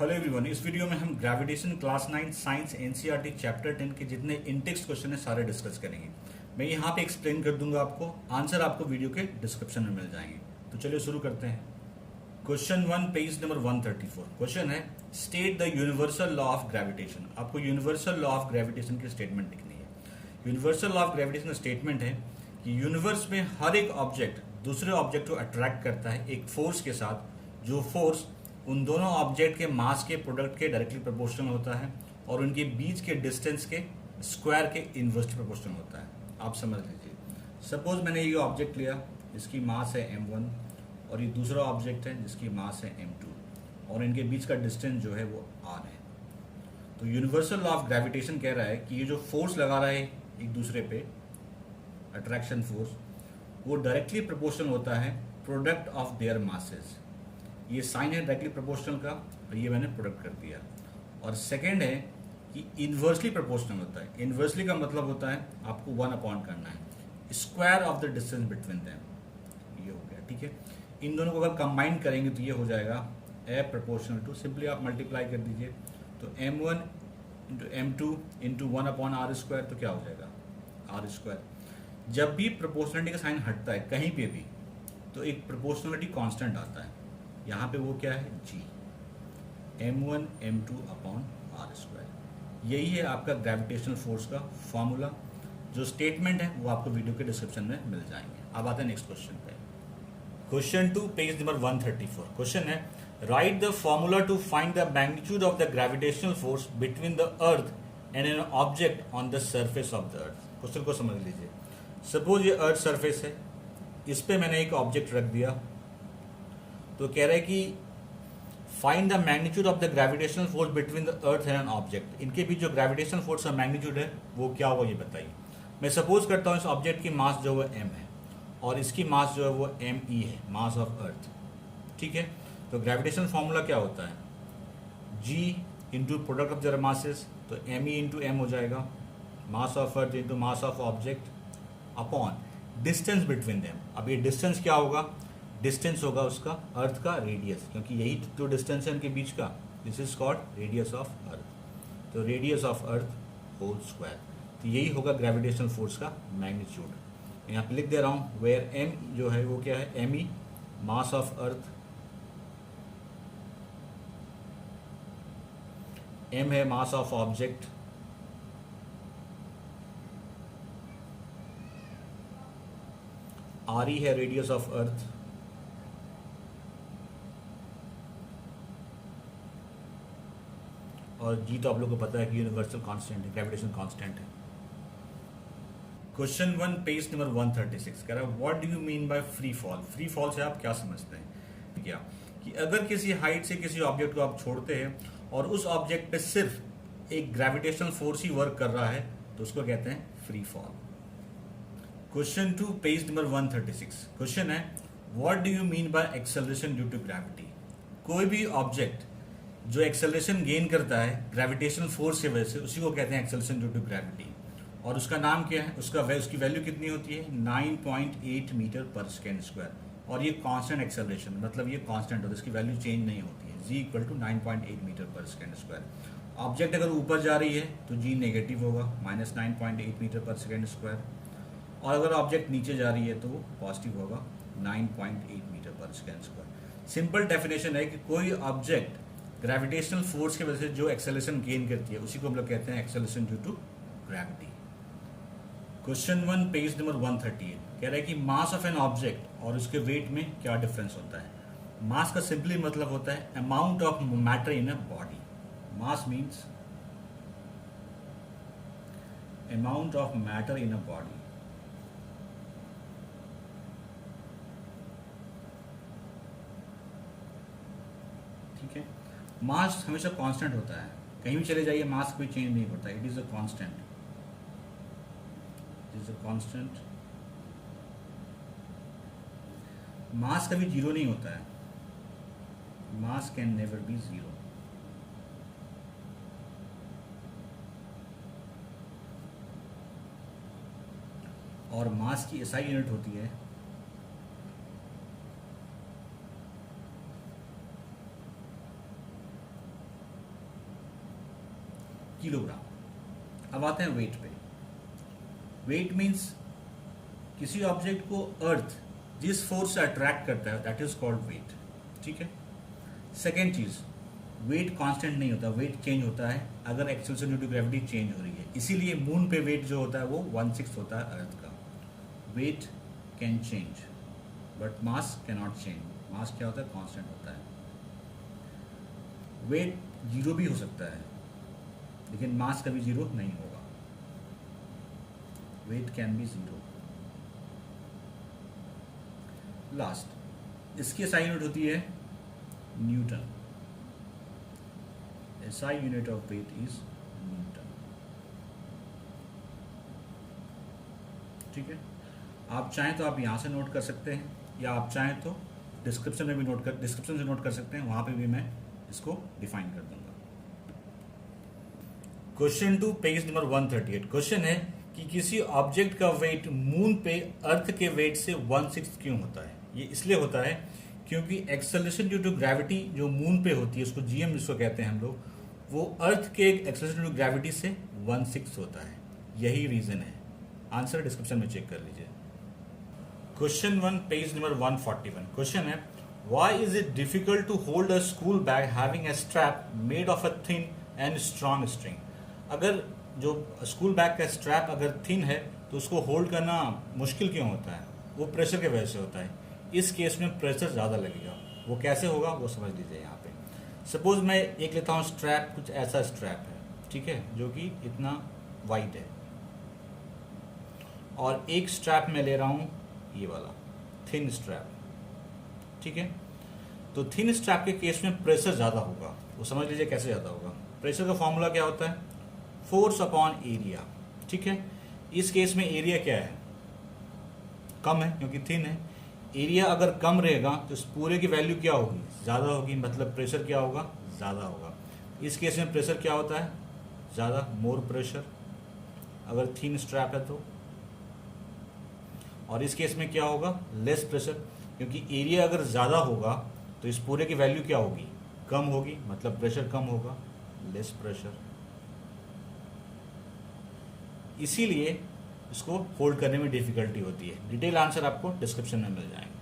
Hello everyone, इस video में हम gravitation class 9 science NCERT chapter 10 के जितने इंटेक्स्ट क्वेश्चन है सारे डिस्कस करेंगे। मैं यहाँ पे एक्सप्लेन कर दूंगा आपको, आंसर आपको वीडियो के डिस्क्रिप्शन में मिल जाएंगे। तो चलिए शुरू करते हैं। क्वेश्चन 1 पेज नंबर 134 क्वेश्चन है state the universal law of gravitation. आपको यूनिवर्सल लॉ ऑफ ग्रेविटेशन की स्टेटमेंट लिखनी है। यूनिवर्सल लॉ ऑफ ग्रेविटेशन का स्टेटमेंट है कि यूनिवर्स में हर एक ऑब्जेक्ट दूसरे ऑब्जेक्ट को अट्रैक्ट करता है एक फोर्स के साथ, जो फोर्स उन दोनों ऑब्जेक्ट के मास के प्रोडक्ट के डायरेक्टली प्रोपोर्शनल होता है और उनके बीच के डिस्टेंस के स्क्वायर के इनवर्सली प्रोपोर्शनल होता है। आप समझ लीजिए, सपोज मैंने ये ऑब्जेक्ट लिया, इसकी मास है m1 और ये दूसरा ऑब्जेक्ट है जिसकी मास है m2 और इनके बीच का डिस्टेंस जो है वो r है। तो यूनिवर्सल लॉ ऑफ ग्रेविटेशन कह रहा है कि ये जो फोर्स लगा रहा है एक दूसरे पे, अट्रैक्शन फोर्स, वो डायरेक्टली प्रोपोर्शनल होता है प्रोडक्ट ऑफ देयर मासेस। ये साइन है डायरेक्टली प्रोपोर्शनल का और ये मैंने प्रोडक्ट कर दिया। और सेकेंड है कि इन्वर्सली प्रोपोर्शनल होता है। इन्वर्सली का मतलब होता है आपको 1 अपॉन करना है square of the distance between them. ये हो गया, ठीक है। इन दोनों को अगर कंबाइन करेंगे तो ये हो जाएगा ए प्रोपोर्शनल टू, सिंपली आप मल्टीप्लाई कर दीजिए तो m1 into m2 into 1 upon r square, तो क्या हो जाएगा आर स्क्वायर। जब भी प्रोपोर्शनलिटी का साइन हटता है कहीं पे भी तो एक प्रोपोर्शनलिटी कांस्टेंट आता है। यहाँ पे वो क्या है g, m1 m2 upon r square. यही है आपका ग्रेविटेशनल फोर्स का फॉर्मूला। जो स्टेटमेंट है वो आपको वीडियो के डिस्क्रिप्शन में मिल जाएंगे। अब आते हैं नेक्स्ट क्वेश्चन पे। क्वेश्चन 2 पेज नंबर 134 क्वेश्चन है write the formula to find the magnitude of the gravitational force between the earth and an object on the surface of the earth. Question को समझ लीजिए। सपोज ये earth surface है, इस पे मैंने एक ऑब्जेक्ट रख दिया, तो कह रहा है कि find the magnitude of the gravitational force between the earth and an object. इनके बीच जो ग्रेविटेशनल फोर्स का मैग्नीट्यूड है वो क्या होगा ये बताइए। मैं सपोज करता हूँ इस ऑब्जेक्ट की मास जो है m है और इसकी मास जो है वो me है, मास ऑफ अर्थ, ठीक है। तो ग्रेविटेशनल फॉर्मूला क्या होता है g into product of their masses, तो me इंटू m हो जाएगा, mass of earth into mass of object upon distance between them. अब ये डिस्टेंस क्या होगा, डिस्टेंस होगा उसका अर्थ का रेडियस, क्योंकि यही जो डिस्टेंस है उनके बीच का, this is called radius of earth. तो radius of earth whole square, तो यही होगा ग्रेविटेशनल फोर्स का मैग्नीट्यूड। यहाँ पे लिख दे रहा हूँ वेयर m जो है वो क्या है me, mass of earth, m है मास ऑफ ऑब्जेक्ट, re है रेडियस ऑफ अर्थ, और जी तो आप लोगों को पता है कि यूनिवर्सल कांस्टेंट है, ग्रेविटेशन कांस्टेंट है। क्वेश्चन 1 पेज नंबर 136 कह रहा है what do you mean by free fall. Free fall से आप क्या समझते हैं? क्या कि अगर किसी हाइट से किसी ऑब्जेक्ट को आप छोड़ते हैं और उस ऑब्जेक्ट पे सिर्फ एक ग्रेविटेशनल फोर्स ही वर्क कर रहा है तो उसको कहते हैं free fall. Question 2 page number 136 question है what do you mean by acceleration due to gravity. कोई भी ऑब्जेक्ट जो एक्सेलरेशन गेन करता है ग्रेविटेशनल फोर्स की वजह से, उसी को कहते हैं एक्सेलरेशन ड्यू टू ग्रेविटी। और उसका नाम क्या है, उसकी वैल्यू कितनी होती है 9.8 मीटर पर सेकेंड स्क्वायर। और ये कांस्टेंट एक्सेलरेशन, मतलब ये कांस्टेंट होता है, इसकी वैल्यू चेंज नहीं होती है। g इक्वल टू 9.8 मीटर पर सेकेंड स्क्वायर। ऑब्जेक्ट अगर ऊपर जा रही है तो g नेगेटिव होगा, -9.8 मीटर पर सेकेंड स्क्वायर। और अगर ऑब्जेक्ट नीचे जा रही है तो वो पॉजिटिव होगा, 9.8 मीटर पर सेकेंड स्क्वायर। सिंपल डेफिनेशन है कि कोई ऑब्जेक्ट ग्रेविटेशनल फोर्स की वजह से जो एक्सेलरेशन गेन करती है उसी को हम लोग कहते हैं acceleration due to gravity. Question 1 page number 138 कह रहा है कि मास ऑफ एन ऑब्जेक्ट और उसके वेट में क्या डिफरेंस होता है। मास का सिंपली मतलब होता है amount of matter in a body. Mass means amount of matter in a body. ठीक है, मास हमेशा कांस्टेंट होता है, कहीं भी चले जाइए मास कोई चेंज नहीं होता, it is a constant, it is a constant. Mass कभी जीरो नहीं होता है, mass can never be zero. और मास की एसआई यूनिट होती है किलोग्राम। अब आते हैं वेट पे। वेट मीन्स किसी ऑब्जेक्ट को अर्थ जिस फोर्स से अट्रैक्ट करता है दैट इज कॉल्ड वेट। ठीक है। सेकेंड चीज, वेट कांस्टेंट नहीं होता, वेट चेंज होता है अगर acceleration due to gravity change हो रही है। इसीलिए मून पे वेट जो होता है वो 1/6 होता है अर्थ का। Weight can change but mass can not change. Mass क्या होता है? कांस्टेंट होता है। वेट जीरो भी हो सकता है लेकिन मास कभी जीरो नहीं होगा। Weight can be zero. Last, इसकी SI यूनिट होती है newton. SI unit of weight is newton. ठीक है। आप चाहें तो आप यहां से नोट कर सकते हैं या आप चाहें तो डिस्क्रिप्शन में भी डिस्क्रिप्शन से नोट कर सकते हैं, वहां पे भी मैं इसको डिफाइन कर दूंगा। Question 2 page number 138। क्वेश्चन है कि किसी ऑब्जेक्ट का वेट मून पे अर्थ के वेट से 1/6 क्यों होता है? ये इसलिए होता है क्योंकि एक्सेलरेशन ड्यू टू ग्रेविटी जो मून पे होती है, उसको GM जिसको कहते हैं हम लोग, वो अर्थ के एक्सेलरेशन ड्यू टू ग्रेविटी से 1/6 होता है। यही रीजन है। आंसर डिस्क्रिप्शन में चेक कर लीजिए। Question 1 page number 141। क्वेश्चन है why is it difficult to hold a school bag having a strap made of a thin and strong string. अगर जो स्कूल बैग का स्ट्रैप अगर थिन है तो उसको होल्ड करना मुश्किल क्यों होता है? वो प्रेशर के वजह से होता है। इस केस में प्रेशर ज़्यादा लगेगा। वो कैसे होगा वो समझ लीजिए। यहाँ पे सपोज मैं एक लेता हूँ स्ट्रैप, कुछ ऐसा स्ट्रैप है, ठीक है, जो कि इतना वाइड है, और एक स्ट्रैप मैं ले रहा हूँ ये वाला थिन स्ट्रैप। ठीक है। तो थिन स्ट्रैप के केस में प्रेशर ज़्यादा होगा। वो समझ लीजिए कैसे ज़्यादा होगा। प्रेशर का फॉर्मूला क्या होता है? Force upon area. ठीक है। इस केस में एरिया क्या है? कम है क्योंकि थिन है। एरिया अगर कम रहेगा तो इस पूरे की वैल्यू क्या होगी? ज़्यादा होगी, मतलब प्रेशर क्या होगा? ज़्यादा होगा। इस केस में प्रेशर क्या होता है? ज़्यादा, मोर प्रेशर अगर थिन स्ट्रैप है तो। और इस केस में क्या होगा? लेस प्रेशर, क्योंकि एरिया अगर ज़्यादा होगा तो इस पूरे की वैल्यू क्या होगी? कम होगी, मतलब प्रेशर कम होगा, लेस प्रेशर। इसीलिए इसको होल्ड करने में डिफिकल्टी होती है। डिटेल आंसर आपको डिस्क्रिप्शन में मिल जाएंगे।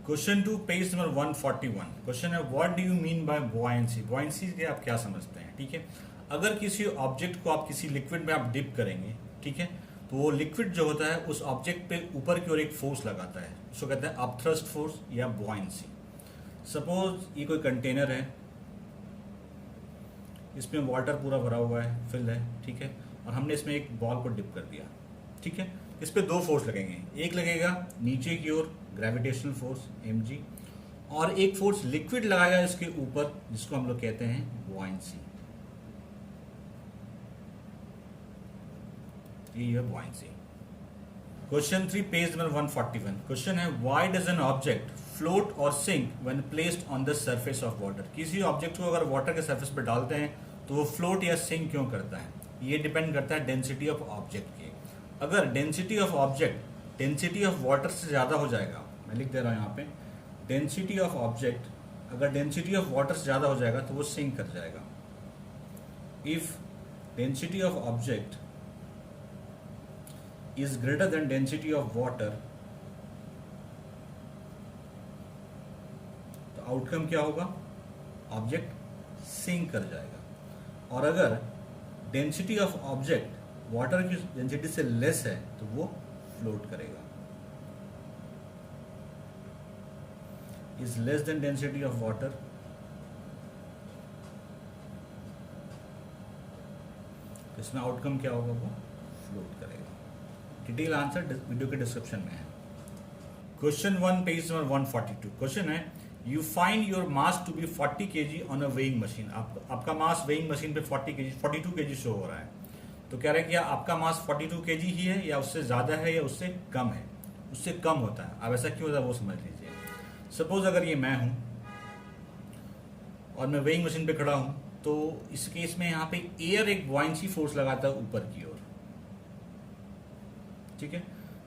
Question 2 page number 141। क्वेश्चन है what do you mean bye buoyancy? Buoyancy के आप क्या समझते हैं? ठीक है। अगर किसी ऑब्जेक्ट को आप किसी लिक्विड में आप डिप करेंगे, ठीक है, तो वो लिक्विड जो होता है उस ऑब्जेक्ट पे ऊपर की ओर एक फोर्स लगाता है, उसको कहते हैं अपथ्रस्ट फोर्स या बॉयंसी। सपोज ये कोई कंटेनर है, इसमें वाटर पूरा भरा हुआ है, फिल है, ठीक है, और हमने इसमें एक बॉल को डिप कर दिया। ठीक है। इस पे दो फोर्स लगेंगे। एक लगेगा नीचे की ओर ग्रेविटेशनल फोर्स mg, और एक फोर्स लिक्विड लगाएगा इसके ऊपर जिसको हम लोग कहते हैं बॉयंसी। ये buoyancy. Question 3 page number 141। Question है why does an object float और sink when placed on the surface of water? किसी ऑब्जेक्ट को अगर वाटर के सरफेस पर डालते हैं तो वो फ्लोट या सिंक क्यों करता है? ये डिपेंड करता है डेंसिटी ऑफ ऑब्जेक्ट के। अगर density of object density of water से ज़्यादा हो जाएगा, मैं लिख दे रहा हूँ यहाँ पे, डेंसिटी ऑफ ऑब्जेक्ट अगर डेंसिटी ऑफ वाटर से ज़्यादा हो जाएगा तो वो सिंक कर जाएगा। If density of object is greater than density of water, तो आउटकम क्या होगा? ऑब्जेक्ट सिंक कर जाएगा। और अगर डेंसिटी ऑफ ऑब्जेक्ट वाटर की डेंसिटी से लेस है तो वो फ्लोट करेगा। Is less than density of water, तो इसमें आउटकम क्या होगा? वो फ्लोट करेगा। डिटेल आंसर वीडियो के डिस्क्रिप्शन में है। Question 1 page number 142। क्वेश्चन है you find your mass to be 40 kg on a weighing machine. आपका मास वेइंग मशीन पे 42 kg शो हो रहा है। तो कह रहे हैं कि आपका मास 42 kg ही है या उससे ज्यादा है या उससे कम है? उससे कम होता है। अब ऐसा क्यों होता है वो समझ लीजिए। सपोज अगर ये मैं हूं और मैं वेइंग मशीन पे खड़ा हूं, तो इस केस में यहाँ पे एयर एक बॉयंसी फोर्स लगाता है ऊपर की ओर। ठीक है।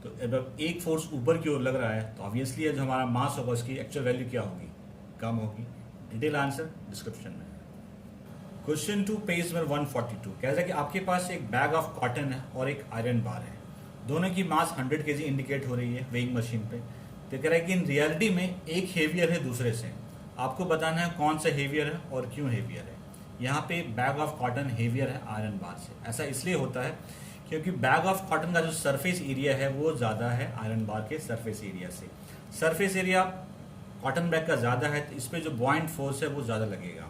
तो अब एक फोर्स ऊपर की ओर लग रहा है तो ऑब्वियसली जो हमारा मास होगा उसकी एक्चुअल वैल्यू क्या होगी? कम होगी। डिटेल आंसर डिस्क्रिप्शन में। क्वेश्चन 2 पेज नंबर 142 कहता है कि आपके पास एक बैग ऑफ कॉटन है और एक आयरन बार है, दोनों की मास 100 केजी इंडिकेट हो रही है वेइंग मशीन पे। तो कह रहा है कि इन रियलिटी में एक हेवियर है दूसरे से, आपको बताना है कौन सा हेवियर है और क्यों हेवियर है। यहाँ पे बैग ऑफ कॉटन हेवियर है आयरन बार से। ऐसा इसलिए होता है क्योंकि बैग ऑफ कॉटन का जो सरफेस एरिया है वो ज़्यादा है आयरन बार के सरफेस एरिया से। सरफेस एरिया कॉटन बैग का ज़्यादा है तो इस पर जो बॉइंट फोर्स है वो ज़्यादा लगेगा,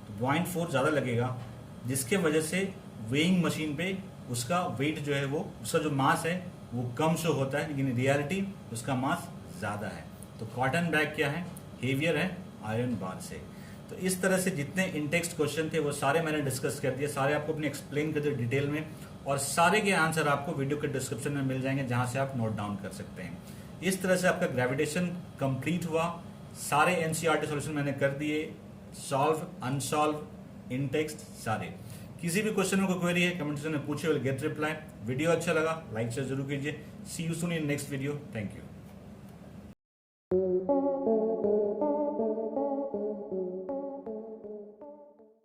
तो बॉइंट फोर्स ज़्यादा लगेगा जिसके वजह से वेइंग मशीन पे उसका वेट जो है वो, उसका जो मास है वो कम शो होता है, लेकिन रियलिटी उसका मास ज़्यादा है। तो कॉटन बैग क्या है, हेवियर है आयरन बार से। तो इस तरह से जितने इनटेक्स्ट क्वेश्चन थे वो सारे मैंने डिस्कस कर दिए, सारे आपको अपने एक्सप्लेन कर दिए डिटेल में, और सारे के आंसर आपको वीडियो के डिस्क्रिप्शन में मिल जाएंगे जहां से आप नोट डाउन कर सकते हैं। इस तरह से आपका ग्रेविटेशन कंप्लीट हुआ। सारे एनसीईआरटी सॉल्यूशन मैंने कर दिए, सॉल्व अनसॉल्व इनटेक्स्ट सारे। किसी भी क्वेश्चन में कोई क्वेरी है कमेंट सेक्शन में पूछिए, विल गेट रिप्लाई। वीडियो अच्छा लगा लाइक शेयर जरूर कीजिए। See you soon in next video. Thank you.